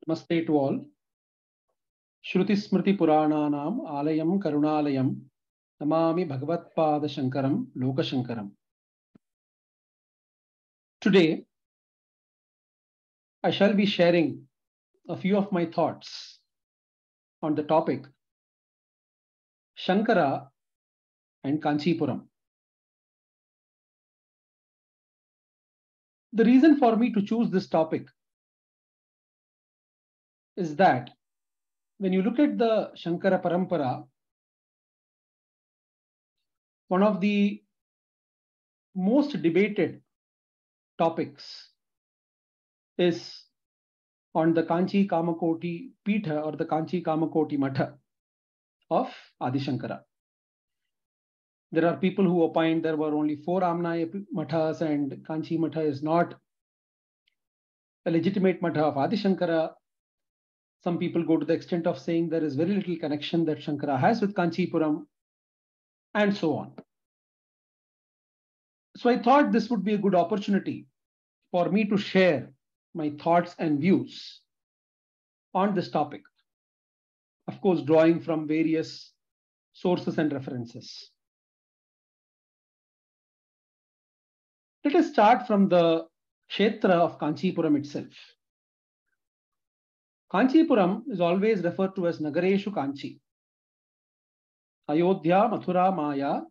Namaste to all. Shruti Smriti Purananam Alayam Karunalayam Namami Bhagavatpada Shankaram Loka Shankaram. Today, I shall be sharing a few of my thoughts on the topic Shankara and Kanchipuram. The reason for me to choose this topic is that when you look at the Shankara Parampara, one of the most debated topics is on the Kanchi Kamakoti Pitha or the Kanchi Kamakoti Matha of Adi Shankara. There are people who opine there were only 4 Amnaya Mathas and Kanchi Matha is not a legitimate Matha of Adi Shankara. Some people go to the extent of saying there is very little connection that Shankara has with Kanchipuram, and so on. So I thought this would be a good opportunity for me to share my thoughts and views on this topic. Of course, drawing from various sources and references. Let us start from the Kshetra of Kanchipuram itself. Kanchipuram is always referred to as Nagareshu Kanchi. Ayodhya, Mathura, Maya,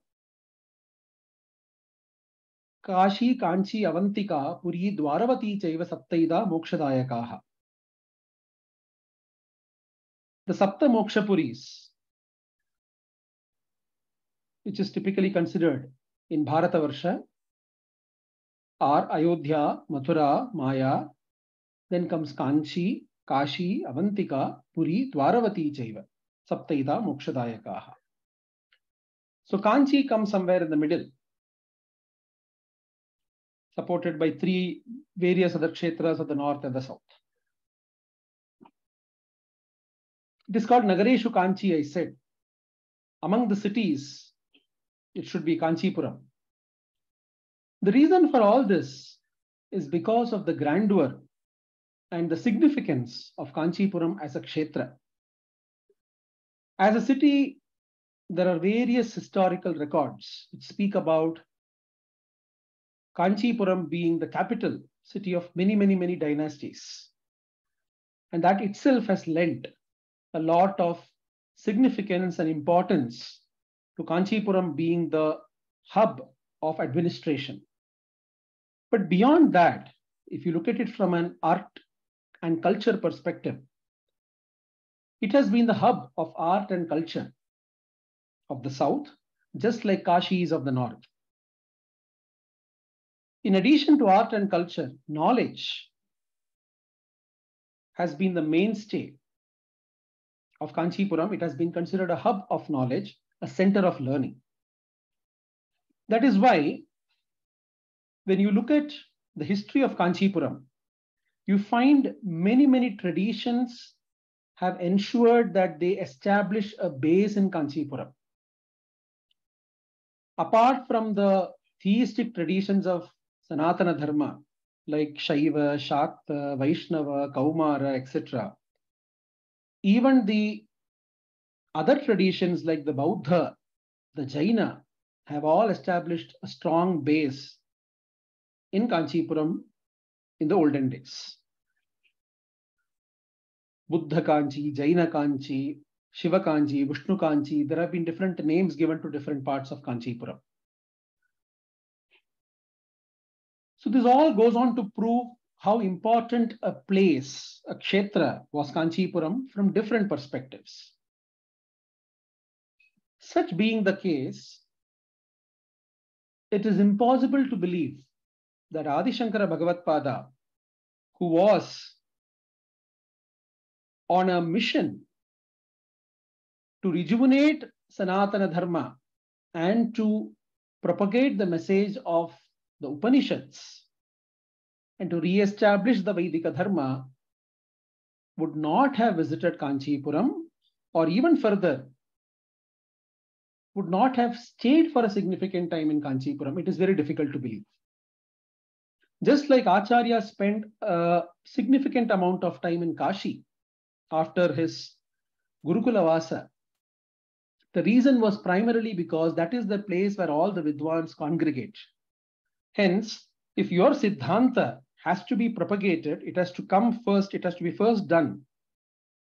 Kashi, Kanchi, Avantika, Puri, Dwaravati, Chaiva, Saptaida, Mokshadayakaha. The Sapta Moksha Puris, which is typically considered in Bharatavarsha, are Ayodhya, Mathura, Maya, then comes Kanchi, Kashi, Avantika, Puri, Dwaravati, Chaiva, Saptaida, Mokshadayakaha. So Kanchi comes somewhere in the middle, supported by 3 various other kshetras of the north and the south. It is called Nagareshu Kanchi, I said. Among the cities, it should be Kanchipuram. The reason for all this is because of the grandeur and the significance of Kanchipuram as a kshetra. As a city, there are various historical records which speak about Kanchipuram being the capital city of many dynasties. And that itself has lent a lot of significance and importance to Kanchipuram being the hub of administration. But beyond that, if you look at it from an art and culture perspective, it has been the hub of art and culture of the south, just like Kashi is of the north. In addition to art and culture, knowledge has been the mainstay of Kanchipuram. It has been considered a hub of knowledge, a center of learning. That is why when you look at the history of Kanchipuram, you find many traditions have ensured that they establish a base in Kanchipuram. Apart from the theistic traditions of Sanatana Dharma, like Shaiva, Shakta, Vaishnava, Kaumara, etc., even the other traditions like the Bauddha, the Jaina, have all established a strong base in Kanchipuram in the olden days. Buddha Kanchi, Jaina Kanchi, Shiva Kanchi, Vishnu Kanchi, there have been different names given to different parts of Kanchipuram. So this all goes on to prove how important a place, a kshetra, was Kanchipuram from different perspectives. Such being the case, it is impossible to believe that Adi Shankara Bhagavatpada, who was on a mission to rejuvenate Sanatana Dharma and to propagate the message of the Upanishads and to re-establish the Vedika Dharma, would not have visited Kanchipuram, or even further, would not have stayed for a significant time in Kanchipuram. It is very difficult to believe. Just like Acharya spent a significant amount of time in Kashi after his Gurukula Vasa, the reason was primarily because that is the place where all the Vidwans congregate. Hence, if your Siddhanta has to be propagated, it has to come first, it has to be first done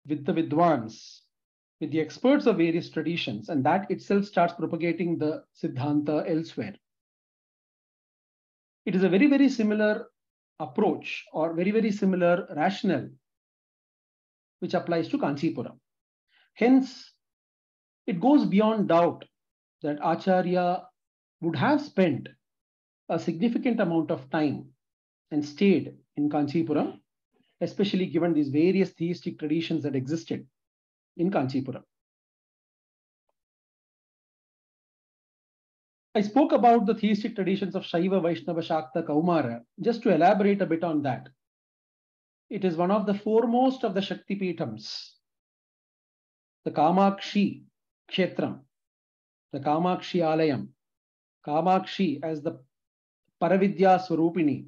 with the Vidwans, with the experts of various traditions, and that itself starts propagating the Siddhanta elsewhere. It is a very, very similar approach or very, very similar rationale which applies to Kanchipuram. Hence, it goes beyond doubt that Acharya would have spent a significant amount of time and stayed in Kanchipuram, especially given these various theistic traditions that existed in Kanchipuram. I spoke about the theistic traditions of Shaiva, Vaishnava, Shakta, Kaumara. Just to elaborate a bit on that, it is one of the foremost of the Shakti Peethams, the Kamakshi Kshetram, the Kamakshi Alayam, Kamakshi as the Paravidya Swarupini,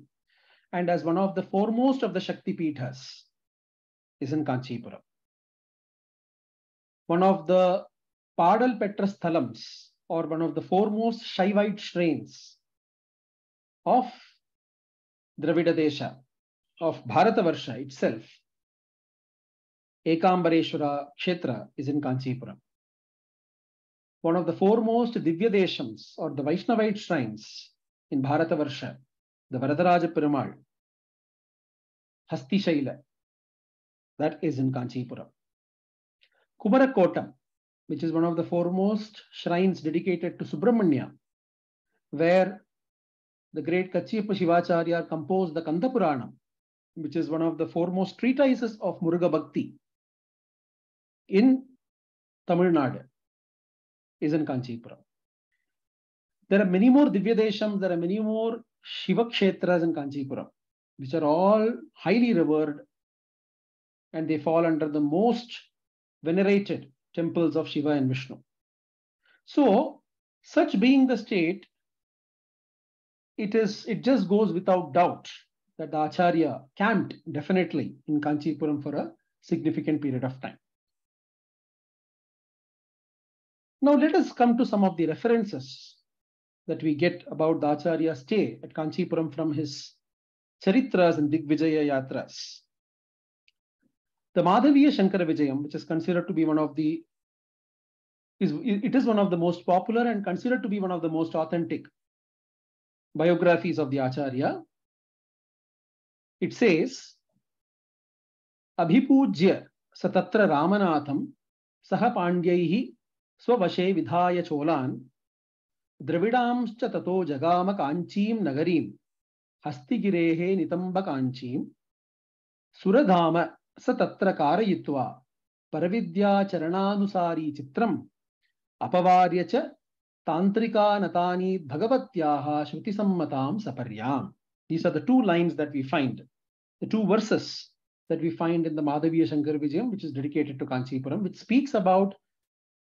and as one of the foremost of the Shakti Peethas is in Kanchipuram. One of the Padal Petrasthalams, or one of the foremost Shaivite shrines of Dravida Desha, of Bharatavarsha itself, Ekambareshwara Kshetra, is in Kanchipuram. One of the foremost Divya Deshams, or the Vaishnavite shrines in Bharatavarsha, the Varadaraja Perumal, Hasti Shaila, that is in Kanchipuram. Kumarakotam, which is one of the foremost shrines dedicated to Subramanian, where the great Kachiyappa Shivacharya composed the Kanchipuram, which is one of the foremost treatises of Muruga Bhakti in Tamil Nadu, is in Kanchipuram. There are many more Divya Deshams, there are many more Shiva Kshetras in Kanchipuram, which are all highly revered, and they fall under the most venerated temples of Shiva and Vishnu. So, such being the state, it just goes without doubt that the Acharya camped definitely in Kanchipuram for a significant period of time. Now let us come to some of the references that we get about the Acharya's stay at Kanchipuram from his Charitras and Digvijaya Yatras. The Madhaviya Shankara Vijayam, which is considered to be one of the most popular and considered to be one of the most authentic biographies of the Acharya. It says, Abhipujya Satatra Ramanatham Saha Pandyaihi Swavashe Vidhaya Cholan Dravidamscha Tato Jagama Kanchim Nagarim Hastigirehe Nitamba Kanchim Suradhama Satatra Karayitva Paravidya Charananusari Chitram Apavaryacha Tantrika Natani Bhagavatyaha Shruti Sammatam Saparyam. These are the two lines that we find, the two verses that we find in the Madhaviya Shankara Vijayam, which is dedicated to Kanchipuram, which speaks about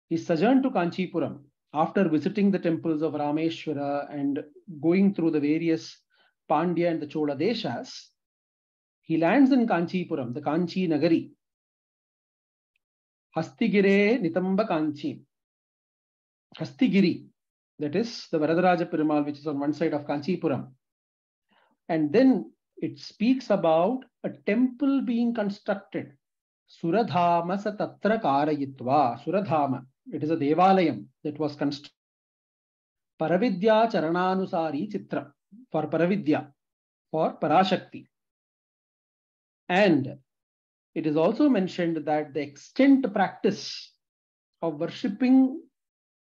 his sojourn to Kanchipuram after visiting the temples of Rameshwara and going through the various Pandya and the Chola Deshas. He lands in Kanchipuram, the Kanchi Nagari. Hastigire Nitamba Kanchi. Hastigiri, that is the Varadaraja Perumal, which is on one side of Kanchipuram. And then it speaks about a temple being constructed. Suradhama Satatra Karayitva. Suradhama, it is a Devalayam that was constructed. Paravidya Charananusari Chitra, for Paravidya, for Parashakti. And it is also mentioned that the extent practice of worshipping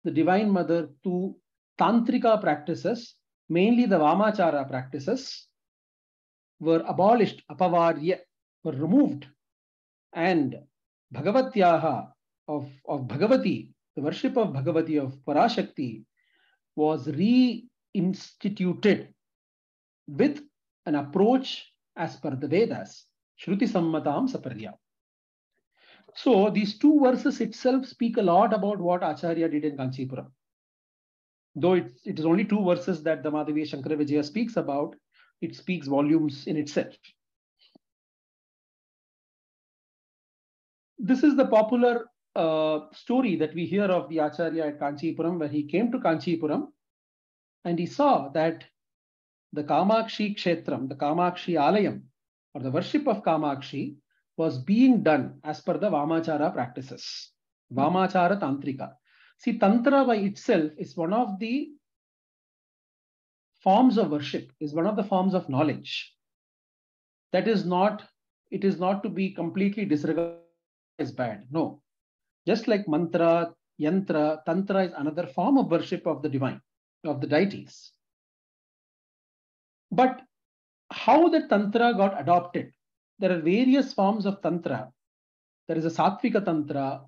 the Divine Mother to Tantrika practices, mainly the Vamachara practices, were abolished, apavarya, were removed, and Bhagavatyaha of Bhagavati, the worship of Bhagavati, of Parashakti, was reinstituted with an approach as per the Vedas, Shruti Sammatam Saparya. So these two verses itself speak a lot about what Acharya did in Kanchipuram. Though it is only two verses that the Madhaviya Shankara Vijaya speaks about, it speaks volumes in itself. This is the popular story that we hear of the Acharya at Kanchipuram, where he came to Kanchipuram and he saw that the Kamakshi Kshetram, the Kamakshi Alayam, or the worship of Kamakshi, was being done as per the Vamachara practices. Vamachara Tantrika. See, Tantra by itself is one of the forms of worship, is one of the forms of knowledge. That is not, it is not to be completely disregarded as bad. No. Just like mantra, yantra, tantra is another form of worship of the divine, of the deities. But how the tantra got adopted? There are various forms of tantra. There is a Sattvika tantra,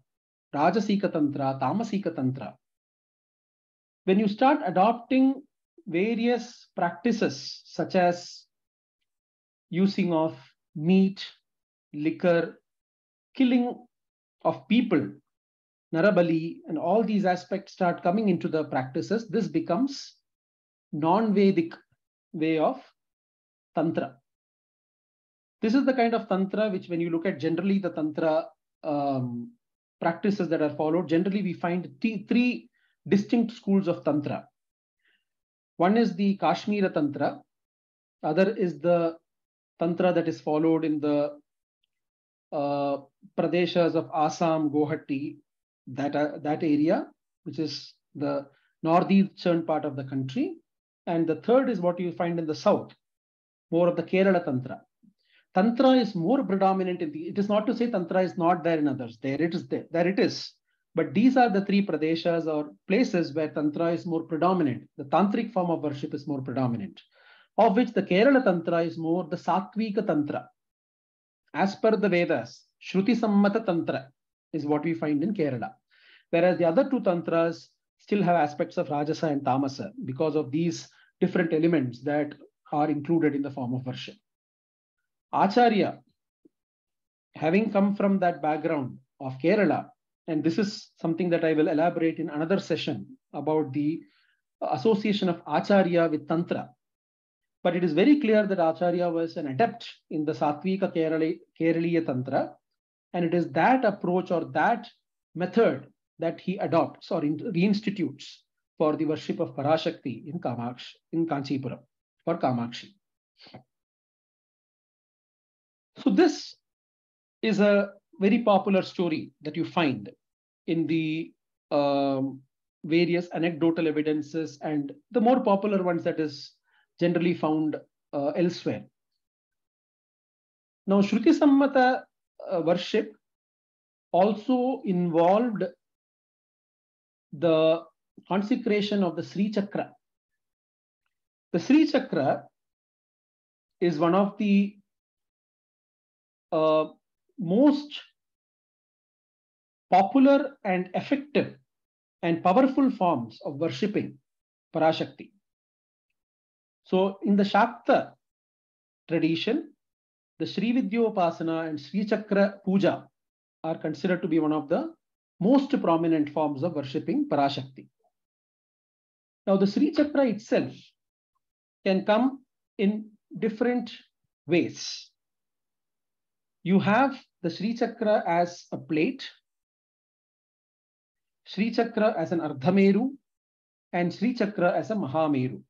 Rajasika tantra, Tamasika tantra. When you start adopting various practices such as using of meat, liquor, killing of people, Narabali, and all these aspects start coming into the practices, this becomes non-Vedic way of tantra. This is the kind of tantra which, when you look at generally the tantra practices that are followed, generally we find three distinct schools of tantra. One is the Kashmira tantra, other is the tantra that is followed in the Pradeshas of Assam, Guwahati, that area, which is the northeastern part of the country. And the third is what you find in the south, more of the Kerala tantra. Tantra is more predominant in the, it is not to say tantra is not there in others, there it is, there it is. But these are the three pradeshas or places where tantra is more predominant. The tantric form of worship is more predominant, of which the Kerala tantra is more the Sattvika tantra. As per the Vedas, Shruti Sammata tantra is what we find in Kerala. Whereas the other two tantras still have aspects of Rajasa and Tamasa because of these different elements that are included in the form of worship. Acharya, having come from that background of Kerala, and this is something that I will elaborate in another session about the association of Acharya with Tantra. But it is very clear that Acharya was an adept in the Sattvika Keraliya Tantra, and it is that approach or that method that he adopts or reinstitutes for the worship of Parashakti in Kanchipuram, for Kamakshi. So this is a very popular story that you find in the various anecdotal evidences and the more popular ones that is generally found elsewhere. Now, Shruti Sammata worship also involved the consecration of the Sri Chakra. The Sri Chakra is one of the most popular and effective and powerful forms of worshipping Parashakti. So in the Shakta tradition, the Sri Vidyopasana and Sri Chakra Puja are considered to be one of the most prominent forms of worshipping Parashakti. Now the Sri Chakra itself can come in different ways. You have the Sri Chakra as a plate, Sri Chakra as an Ardhameru, and Sri Chakra as a Mahameru,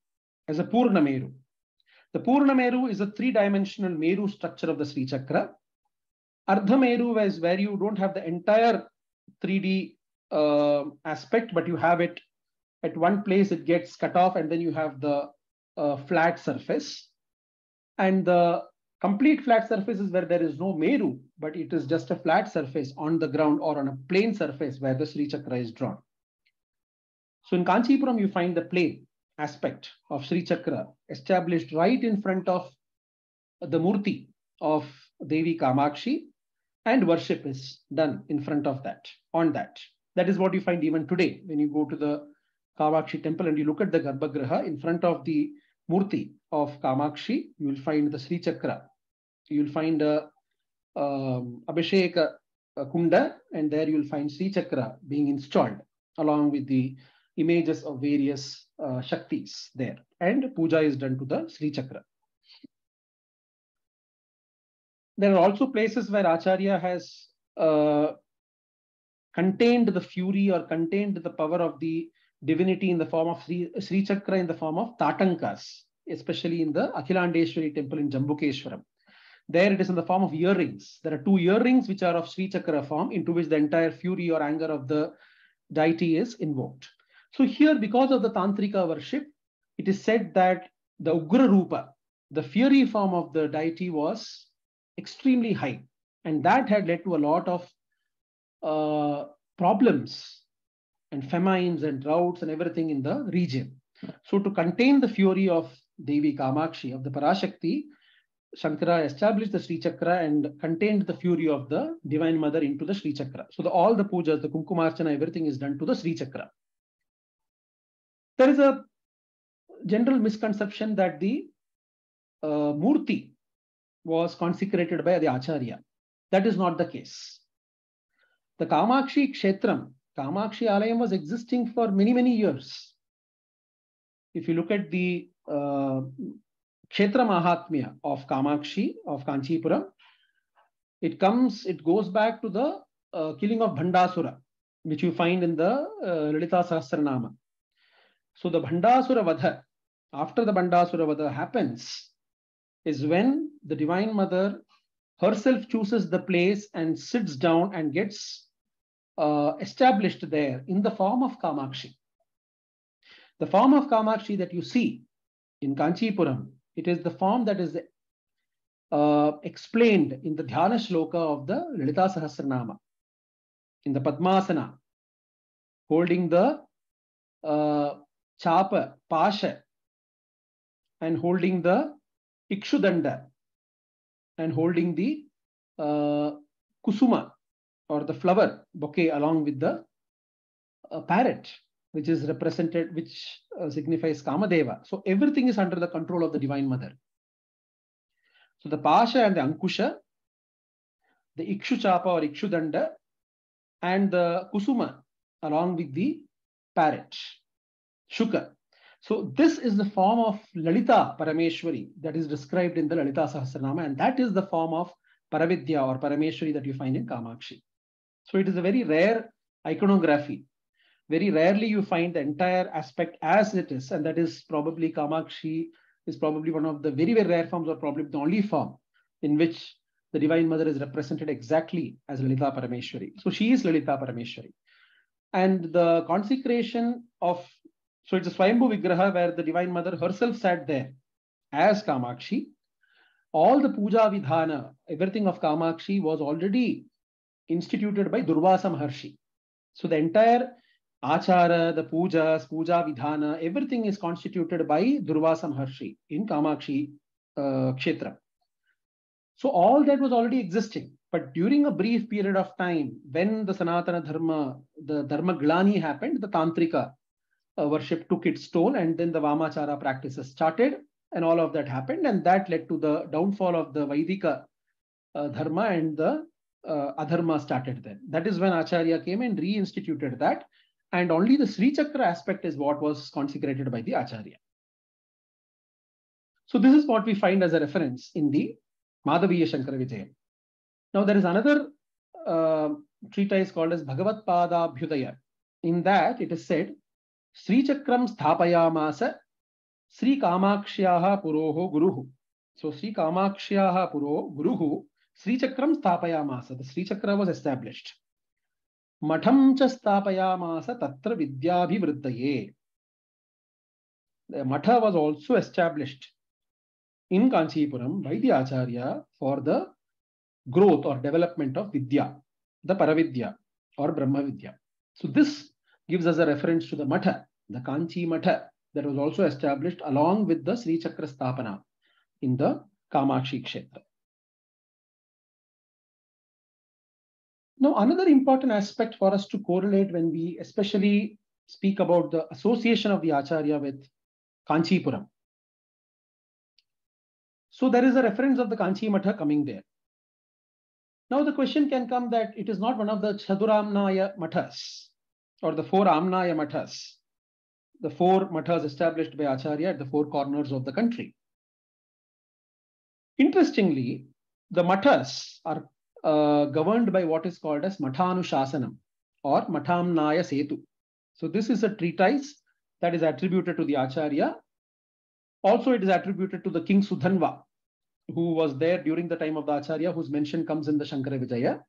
as a Purna Meru. The Purna Meru is a three-dimensional Meru structure of the Sri Chakra. Ardhameru is where you don't have the entire 3D aspect, but you have it at one place, it gets cut off, and then you have the flat surface. And the complete flat surface is where there is no Meru, but it is just a flat surface on the ground or on a plain surface where the Sri Chakra is drawn. So in Kanchipuram, you find the plain aspect of Sri Chakra established right in front of the Murti of Devi Kamakshi, and worship is done in front of that, on that. That is what you find even today when you go to the Kamakshi temple and you look at the Garbhagriha in front of the Murti of Kamakshi, you will find the Sri Chakra. You will find a Abhisheka Kunda, and there you will find Sri Chakra being installed along with the images of various Shaktis there. And puja is done to the Sri Chakra. There are also places where Acharya has contained the fury or contained the power of the divinity in the form of Sri Chakra, in the form of Tatankas, especially in the Akhilandeshwari temple in Jambukeshwaram. There it is in the form of earrings. There are 2 earrings which are of Sri Chakra form, into which the entire fury or anger of the deity is invoked. So here, because of the Tantrika worship, it is said that the Ugra Rupa, the fury form of the deity, was extremely high. And that had led to a lot of problems and famines and droughts and everything in the region. So to contain the fury of Devi Kamakshi, of the Parashakti, Shankara established the Sri Chakra and contained the fury of the Divine Mother into the Sri Chakra. So all the pujas, the Kumkumarchana, everything is done to the Sri Chakra. There is a general misconception that the Murti was consecrated by the Acharya. That is not the case. The Kamakshi Kshetram, Kamakshi Alayam, was existing for many, many years. If you look at the Kshetra Mahatmya of Kamakshi, of Kanchipuram, it goes back to the killing of Bhandasura, which you find in the Lalita Sahasranama. So the Bhandasura Vadha, after the Bhandasura Vadha happens, is when the Divine Mother herself chooses the place and sits down and gets established there in the form of Kamakshi. The form of Kamakshi that you see in Kanchipuram, it is the form that is explained in the Dhyana Shloka of the Lalita Sahasranama, in the Padmasana, holding the Chapa, Pasha, and holding the Ikshudanda, and holding the Kusuma, or the flower bouquet, along with the parrot, which is represented, which signifies Kamadeva. So everything is under the control of the Divine Mother. So the Pasha and the Ankusha, the Ikshu Chapa or Ikshudanda, and the Kusuma, along with the parrot, Shuka. So this is the form of Lalita Parameshwari that is described in the Lalita Sahasranama, and that is the form of Paravidya or Parameshwari that you find in Kamakshi. So it is a very rare iconography. Very rarely you find the entire aspect as it is, and that is probably Kamakshi is probably one of the very, very rare forms, or probably the only form in which the Divine Mother is represented exactly as Lalita Parameshwari. So she is Lalita Parameshwari. And the consecration of, so it's a Swayambhu Vigraha where the Divine Mother herself sat there as Kamakshi. All the puja vidhana, everything of Kamakshi was already instituted by Durvasa Maharshi. So the entire Achara, the pujas, puja vidhana, everything is constituted by Durvasa Maharshi in Kamakshi Kshetra. So all that was already existing. But during a brief period of time, when the Sanatana Dharma, the Dharma Glani happened, the Tantrika worship took its toll, and then the Vamachara practices started, and all of that happened, and that led to the downfall of the Vaidika Dharma, and the Adharma started then. That is when Acharya came and reinstituted that, and only the Sri Chakra aspect is what was consecrated by the Acharya. So this is what we find as a reference in the Madhaviya Shankara Vijaya. Now there is another treatise called as Bhagavat Pada Bhyudaya. In that it is said, Sri Chakram Sthapayamasa Sri Kamakshiyaha Puroho Guruhu. So Sri Kamakshiyaha Puro Guruhu Sri Chakram Sthapayamasa. The Sri Chakra was established. Matham cha Sthapayamasa Tatra Vidyabhivriddaye. The Matha was also established in Kanchipuram by the Acharya for the growth or development of Vidya, the Paravidya or Brahma Vidya. So this gives us a reference to the Matha, the Kanchi Matha, that was also established along with the Sri Chakra Sthapana in the Kamakshi Kshetra. Now, another important aspect for us to correlate when we especially speak about the association of the Acharya with Kanchipuram. So there is a reference of the Kanchi Matha coming there. Now the question can come that it is not one of the Chaduramnaya Mathas or the 4 Amnaya Mathas, the 4 Mathas established by Acharya at the 4 corners of the country. Interestingly, The mathas are governed by what is called as Mathanushasanam or Mathamnaya Setu. So this is a treatise that is attributed to the Acharya. Also, it is attributed to the King Sudhanva, who was there during the time of the Acharya, whose mention comes in the Shankara Vijaya,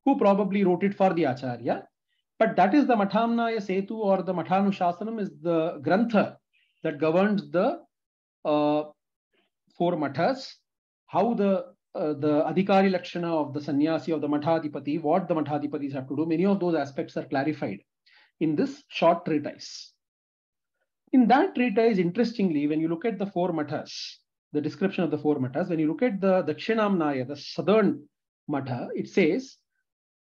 who probably wrote it for the Acharya. But that is the Mathamnaya Setu, or the Mathanushasanam is the Grantha that governs the 4 mathas, how the Adhikari Lakshana of the Sannyasi of the Mathadipati, what the Mathadipatis have to do. Many of those aspects are clarified in this short treatise. In that treatise, interestingly, when you look at the 4 mathas, the description of the 4 mathas, when you look at the Dakshinamnaya, the southern matha, it says,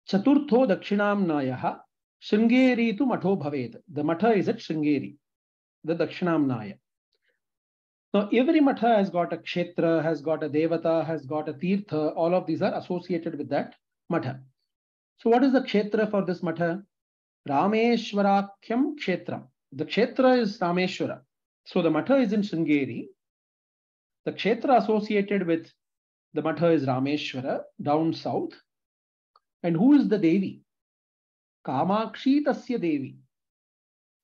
Chaturtho Dakshinamnayaha Shringeri tu Matho Bhaved. The matha is at Shringeri, the Dakshinamnaya. Now, every matha has got a kshetra, has got a devata, has got a tirtha. All of these are associated with that matha. So, what is the kshetra for this matha? Rameshwarakyam kshetra. The kshetra is Rameshwara. So, the matha is in Shringeri. The kshetra associated with the matha is Rameshwara, down south. And who is the Devi? Kamakshi Tasya Devi.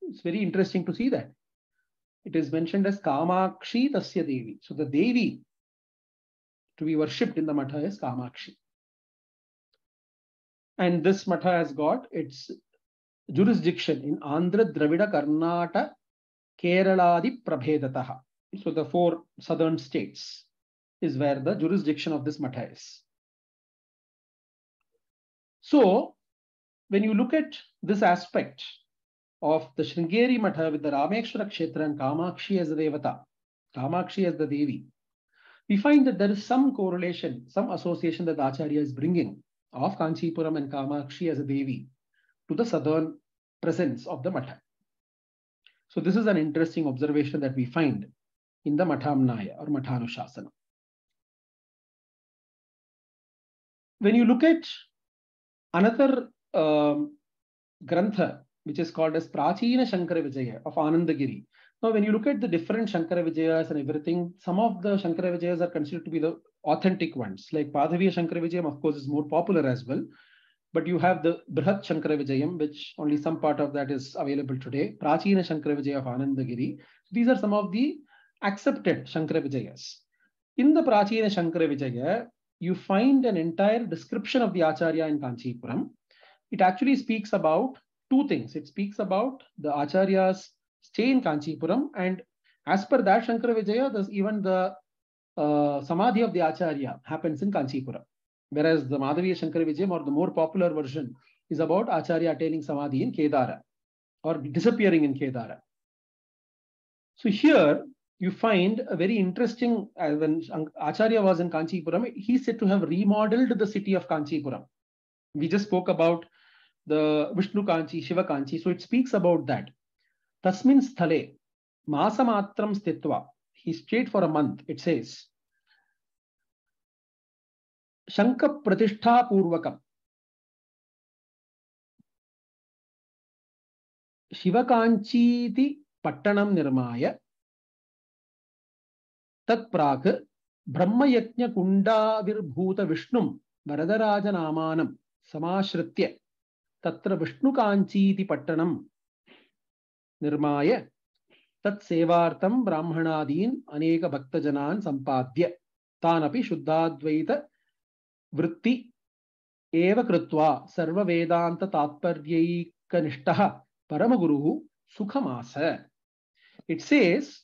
It's very interesting to see that. It is mentioned as Kamakshi Tasya Devi. So the Devi to be worshipped in the matha is Kamakshi. And this matha has got its jurisdiction in Andhra, Dravida, Karnataka, Keraladi Prabhedataha. So the 4 southern states is where the jurisdiction of this matha is. So when you look at this aspect of the Shringeri Matha with the Rameshwara Kshetra and Kamakshi as the Devata, Kamakshi as the Devi, we find that there is some correlation, some association that the Acharya is bringing of Kanchipuram and Kamakshi as a Devi to the southern presence of the Matha. So this is an interesting observation that we find in the Mathamnaya or Mathanushasanam. When you look at another Grantha, which is called as Prachina Shankara Vijaya of Anandagiri. Now, when you look at the different Shankara Vijayas and everything, some of the Shankara Vijayas are considered to be the authentic ones. Like Padhaviya Shankara Vijayam, of course, is more popular as well. But you have the Brihat Shankara Vijayam, which only some part of that is available today. Prachina Shankara Vijaya of Anandagiri. These are some of the accepted Shankara Vijayas. In the Prachina Shankara Vijaya, you find an entire description of the Acharya in Kanchipuram. It actually speaks about 2 things. It speaks about the Acharya's stay in Kanchipuram, and as per that Shankara Vijaya, there's even the Samadhi of the Acharya happens in Kanchipuram. Whereas the Madhaviya Shankara Vijayam, or the more popular version, is about Acharya attaining Samadhi in Kedara or disappearing in Kedara. So here you find a very interesting, when Acharya was in Kanchipuram, he said to have remodeled the city of Kanchipuram. We just spoke about the Vishnu Kanchi, Shiva Kanchi. So it speaks about that. Tasmin sthale masamatram stitva. He stayed for a month. It says, Shanka Pratishtha Purvakam. Shiva Kanchiti Pattanam Nirmaya. Tat Prak Brahma Yajna Kunda Virbhuta Vishnum Varadaraja Namanam Samashritya Tatra Vishnu Kanchiti Pattanam Nirmaya Tat Sevartam Brahmanadin Aneka Bhaktajanan Sampadya Tanapi Shuddhadvaita Vritti Eva Krutva Sarva Vedanta Tatparyaika Nishtaha Paramaguruhu Sukhamasa. It says,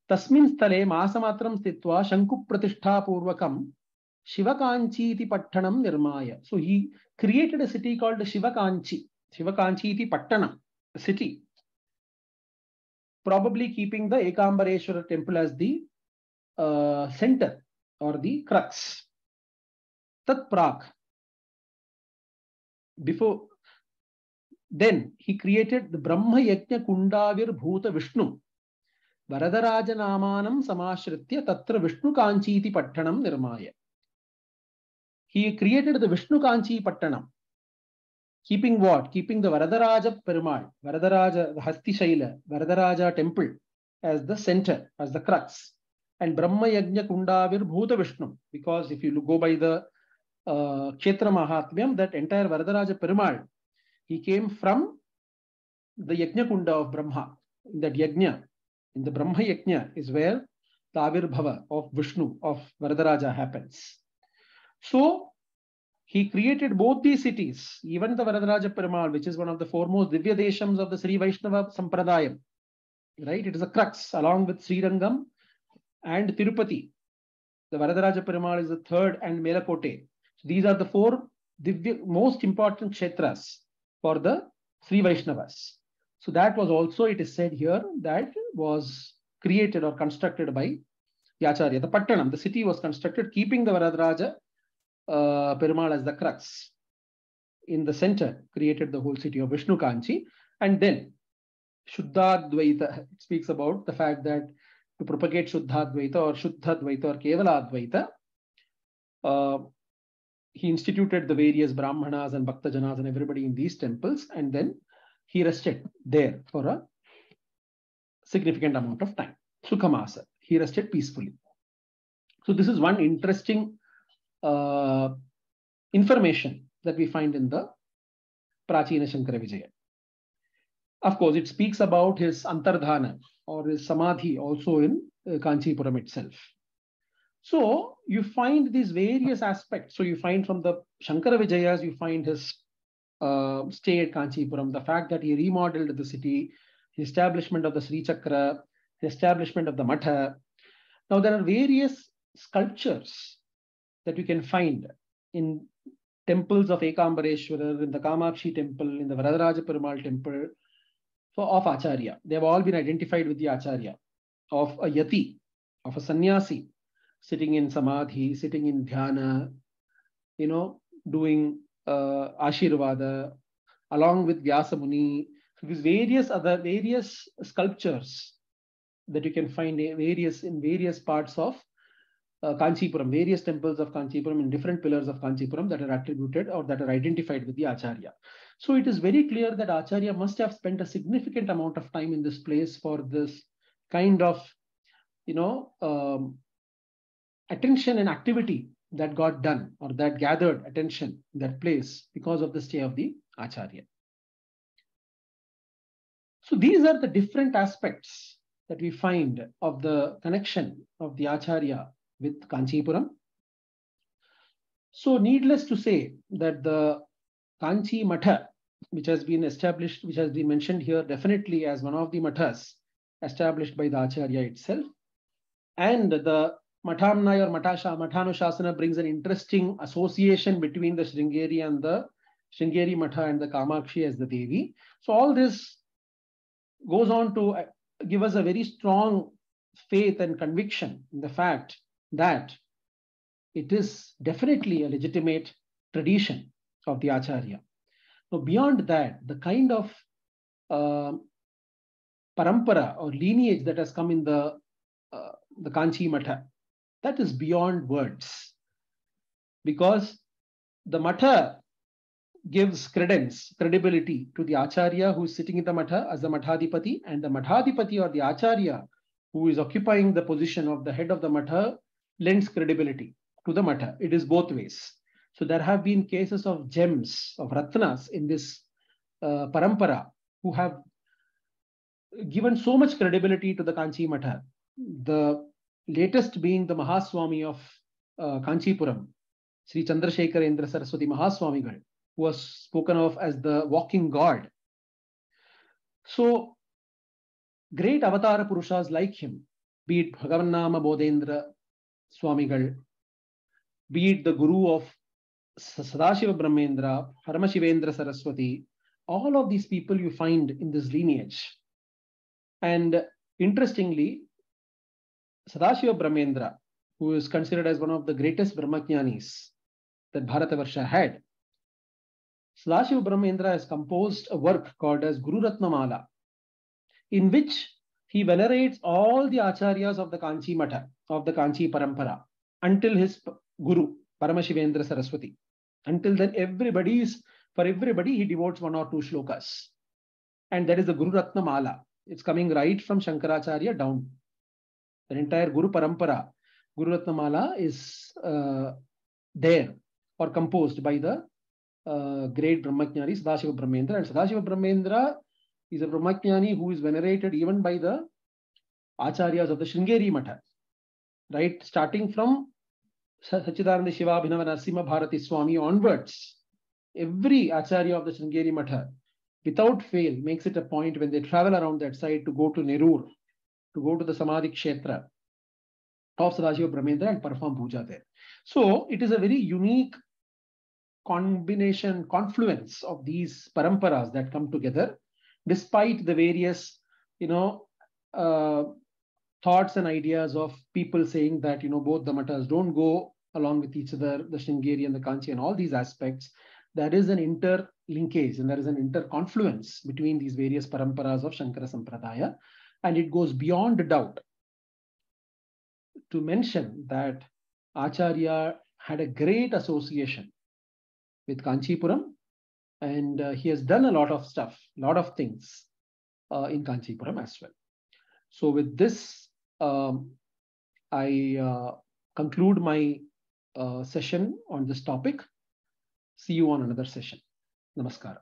Tasmin stale masamatram stitva Shanku Pratishtha Purvakam Shivakanchiti Pattanam Nirmaya. So he created a city called Shivakanchi. Shivakanchiti Pattanam, a city. Probably keeping the Ekambareshwara temple as the center or the crux. Tat Prak. Before, then he created the Brahma Yajna Kundavir Bhuta Vishnu. Varadaraja Namanam Samashritya Tatra Vishnu Kanchiti Pattanam Nirmaya. He created the Vishnu Kanchi Pattanam. Keeping what? Keeping the Varadaraja Perumal, Varadaraja, the Hasti Shaila, Varadaraja temple as the center, as the crux. and Brahma Yajna Kundavir Bhuta Vishnu. Because if you go by the Kshetra Mahatmyam, that entire Varadaraja Perumal, he came from the Yajna Kunda of Brahma. In that Yajna, in the Brahma Yajna is where the Avirbhava of Vishnu, of Varadaraja happens. So he created both these cities, even the Varadaraja Perumal, which is one of the foremost Divya Deshams of the Sri Vaishnava Sampradayam. Right? It is a crux along with Srirangam and Tirupati. The Varadaraja Perumal is the third, and Melakote. So these are the four Divya, most important kshetras for the Sri Vaishnavas. So that was also, it is said here, that was created or constructed by the Acharya. The Pattanam, the city was constructed keeping the Varadaraja Perumal as the crux. In the center, created the whole city of Vishnu Kanchi. And then Shuddhadvaita, it speaks about the fact that to propagate Shuddhadvaita or Shuddhadvaita or Kevaladvaita, he instituted the various Brahmanas and Bhaktajanas and everybody in these temples, and then he rested there for a significant amount of time. Sukhamasa, he rested peacefully. So this is one interesting information that we find in the Prachina Shankara Vijaya. Of course, it speaks about his Antardhana or his Samadhi also in Kanchipuram itself. So you find these various aspects. So you find from the Shankara Vijayas, you find his stay at Kanchipuram, the fact that he remodeled the city, the establishment of the Sri Chakra, the establishment of the Matha. Now there are various sculptures that you can find in temples of Ekambareshwara, in the Kamakshi temple, in the Varadaraja Perumal temple of Acharya. They have all been identified with the Acharya, of a Yati, of a sannyasi, sitting in Samadhi, sitting in Dhyana, doing Ashirvada, along with Vyasa Muni. So these various sculptures that you can find in various parts of Kanchipuram, various temples of Kanchipuram in different pillars of Kanchipuram that are attributed or that are identified with the Acharya. So it is very clear that Acharya must have spent a significant amount of time in this place for this kind of, attention and activity that got done or that gathered attention in that place because of the stay of the Acharya. So these are the different aspects that we find of the connection of the Acharya with Kanchipuram. So needless to say that the Kanchi Matha, which has been established, which has been mentioned here definitely as one of the mathas established by the Acharya itself, and the Mathamnaya or Mathanushasana brings an interesting association between the Sringeri and the Sringeri Matha and the Kamakshi as the Devi. So all this goes on to give us a very strong faith and conviction in the fact that it is definitely a legitimate tradition of the Acharya. So beyond that, the kind of parampara or lineage that has come in the Kanchi Matha, that is beyond words. Because the Matha gives credibility to the Acharya who is sitting in the Matha as the Mathadipati, and the Mathadipati or the Acharya who is occupying the position of the head of the Matha lends credibility to the Matha. It is both ways. So there have been cases of gems, of Ratnas in this parampara who have given so much credibility to the Kanchi Matha. The latest being the Mahaswami of Kanchipuram, Sri Chandrasekharendra Saraswati Mahaswamigal, who was spoken of as the walking god. So great avatara purushas like him, be it Bhagavannama Bodhendra Swamigal, be it the guru of Sadashiva Brahmendra, Paramashivendra Saraswati, all of these people you find in this lineage. And interestingly, Sadashiva Brahmendra, who is considered as one of the greatest Brahmajnanis that Bharatavarsha had, Sadashiva Brahmendra has composed a work called as Guru Ratnamala, in which he venerates all the acharyas of the Kanchi Matha, of the Kanchi Parampara, until his guru, Paramashivendra Saraswati. Until then, for everybody, he devotes 1 or 2 shlokas. And that is the Guru Ratnamala. It's coming right from Shankaracharya down. The entire Guru Parampara, Guru Ratnamala is there or composed by the great Brahmajnani Sadashiva Brahmendra. And Sadashiva Brahmendra is a Brahmajnani who is venerated even by the Acharyas of the Sringeri Matha, right? Starting from Sachidananda Shiva Abhinava Narasimha Bharati Swami onwards, every Acharya of the Sringeri Matha, without fail, makes it a point when they travel around that site to go to Nerur, to go to the Samadhi Kshetra of Sadashiva Brahmendra and perform puja there. So it is a very unique combination, confluence of these paramparas that come together, despite the various, thoughts and ideas of people saying that, both the matas don't go along with each other, the Sringeri and the Kanchi and all these aspects. There is an interlinkage and there is an interconfluence between these various paramparas of Shankara Sampradaya. And it goes beyond doubt to mention that Acharya had a great association with Kanchipuram, and he has done a lot of stuff, a lot of things in Kanchipuram as well. So with this, I conclude my session on this topic. See you on another session. Namaskar.